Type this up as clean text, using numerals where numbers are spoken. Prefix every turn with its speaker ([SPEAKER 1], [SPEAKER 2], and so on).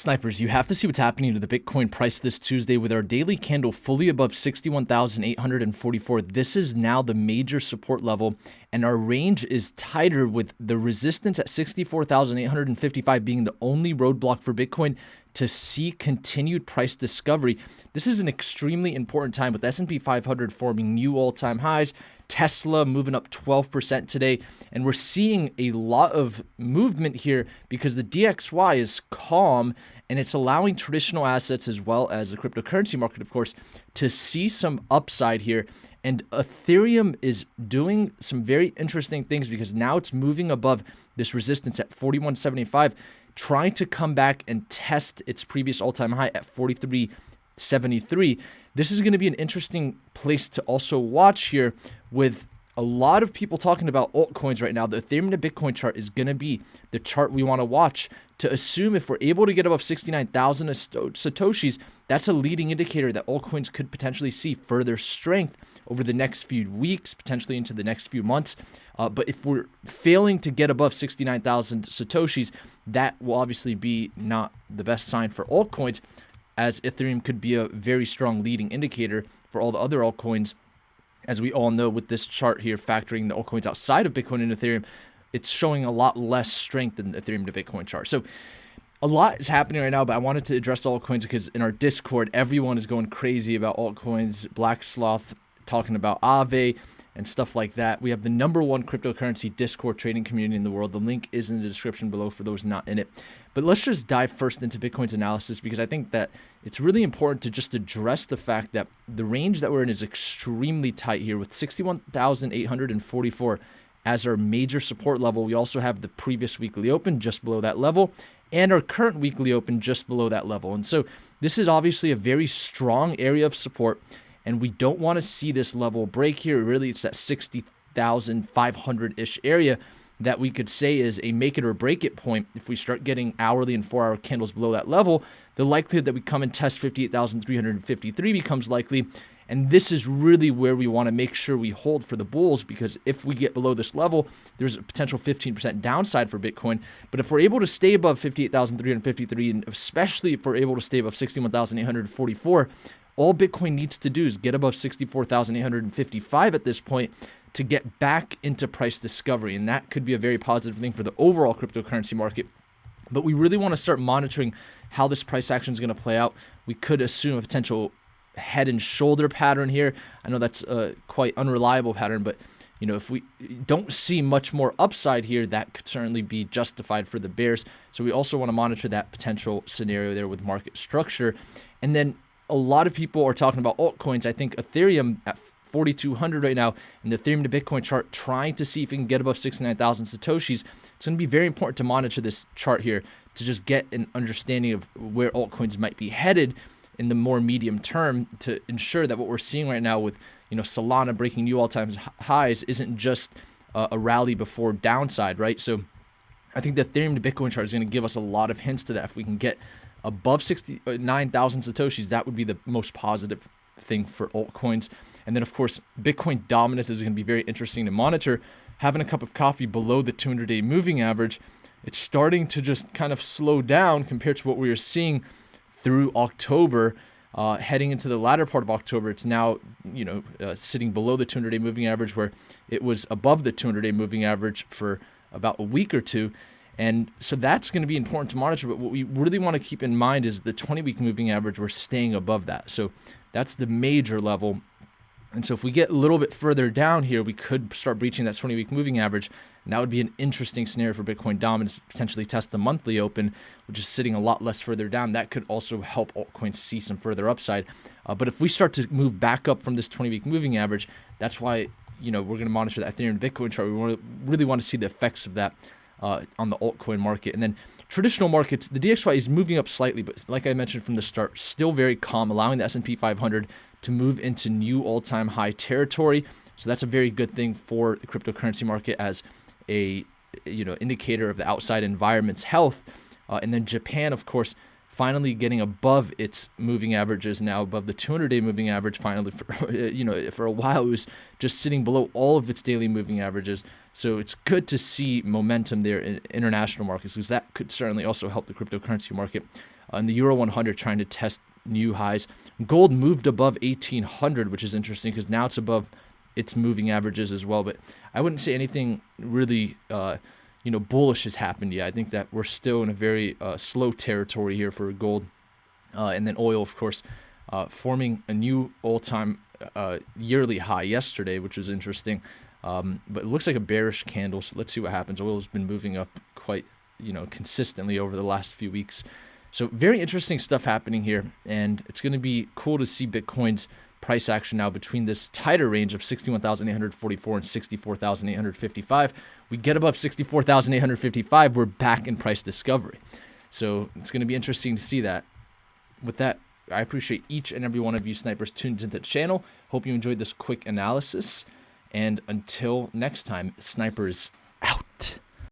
[SPEAKER 1] Snipers, you have to see what's happening to the Bitcoin price this Tuesday with our daily candle fully above 61,844. This is now the major support level, and our range is tighter with the resistance at 64,855 being the only roadblock for Bitcoin to see continued price discovery. This is an extremely important time with S&P 500 forming new all-time highs, Tesla moving up 12% today, and we're seeing a lot of movement here because the DXY is calm and it's allowing traditional assets as well as the cryptocurrency market, of course, to see some upside here. And Ethereum is doing some very interesting things because now it's moving above this resistance at 41.75, trying to come back and test its previous all-time high at 43.73. This is going to be an interesting place to also watch here with a lot of people talking about altcoins right now. The Ethereum to Bitcoin chart is going to be the chart we want to watch to assume if we're able to get above 69,000 Satoshis, that's a leading indicator that altcoins could potentially see further strength over the next few weeks, potentially into the next few months. But if we're failing to get above 69,000 Satoshis, that will obviously be not the best sign for altcoins, as Ethereum could be a very strong leading indicator for all the other altcoins. As we all know, with this chart here, factoring the altcoins outside of Bitcoin and Ethereum, it's showing a lot less strength in the Ethereum to Bitcoin chart. So a lot is happening right now, but I wanted to address altcoins because in our Discord, everyone is going crazy about altcoins. Black Sloth talking about Aave and stuff like that. We have the #1 cryptocurrency Discord trading community in the world. The link is in the description below for those not in it. But let's just dive first into Bitcoin's analysis because I think that it's really important to just address the fact that the range that we're in is extremely tight here with 61,844 as our major support level. We also have the previous weekly open just below that level and our current weekly open just below that level. And so this is obviously a very strong area of support, and we don't want to see this level break here. Really, it's that 60,500-ish area that we could say is a make it or break it point. If we start getting hourly and 4-hour candles below that level, the likelihood that we come and test 58,353 becomes likely. And this is really where we want to make sure we hold for the bulls, because if we get below this level, there's a potential 15% downside for Bitcoin. But if we're able to stay above 58,353, and especially if we're able to stay above 61,844, all Bitcoin needs to do is get above 64,855 at this point to get back into price discovery. And that could be a very positive thing for the overall cryptocurrency market. But we really want to start monitoring how this price action is going to play out. We could assume a potential head and shoulder pattern here. I know that's a quite unreliable pattern, but you know, if we don't see much more upside here, that could certainly be justified for the bears. So we also want to monitor that potential scenario there with market structure. And then a lot of people are talking about altcoins. I think Ethereum at 4,200 right now, and the Ethereum to Bitcoin chart trying to see if we can get above 69,000 Satoshis. It's going to be very important to monitor this chart here to just get an understanding of where altcoins might be headed in the more medium term, to ensure that what we're seeing right now with, you know, Solana breaking new all-time highs isn't just a rally before downside, right? So I think the Ethereum to Bitcoin chart is going to give us a lot of hints to that. If we can get above 69,000 Satoshis, that would be the most positive thing for altcoins. And then, of course, Bitcoin dominance is going to be very interesting to monitor. Having a cup of coffee below the 200-day moving average, it's starting to just kind of slow down compared to what we were seeing through October. Heading into the latter part of October, it's now, sitting below the 200-day moving average, where it was above the 200-day moving average for about a week or two. And so that's going to be important to monitor. But what we really want to keep in mind is the 20-week moving average, we're staying above that. So that's the major level. And so if we get a little bit further down here, we could start breaching that 20-week moving average. And that would be an interesting scenario for Bitcoin dominance, potentially test the monthly open, which is sitting a lot less further down. That could also help altcoins see some further upside. But if we start to move back up from this 20-week moving average, that's why, we're going to monitor that Ethereum Bitcoin chart. We really want to see the effects of that on the altcoin market. And then traditional markets, the DXY is moving up slightly, but like I mentioned from the start, still very calm, allowing the S&P 500 to move into new all-time high territory. So that's a very good thing for the cryptocurrency market as a indicator of the outside environment's health. And then Japan, of course, finally getting above its moving averages, now above the 200-day moving average. Finally, for a while it was just sitting below all of its daily moving averages. So it's good to see momentum there in international markets, because that could certainly also help the cryptocurrency market. and the Euro 100 trying to test new highs. Gold moved above 1800, which is interesting because now it's above its moving averages as well. But I wouldn't say anything really, bullish has happened yet. I think that we're still in a very slow territory here for gold. And then oil, of course, forming a new all-time yearly high yesterday, which was interesting. But it looks like a bearish candle. So let's see what happens. Oil has been moving up quite, consistently over the last few weeks. So very interesting stuff happening here. And it's going to be cool to see Bitcoin's price action now between this tighter range of 61,844 and 64,855. We get above 64,855, we're back in price discovery. So it's going to be interesting to see that. With that, I appreciate each and every one of you snipers tuned into the channel. Hope you enjoyed this quick analysis. And until next time, snipers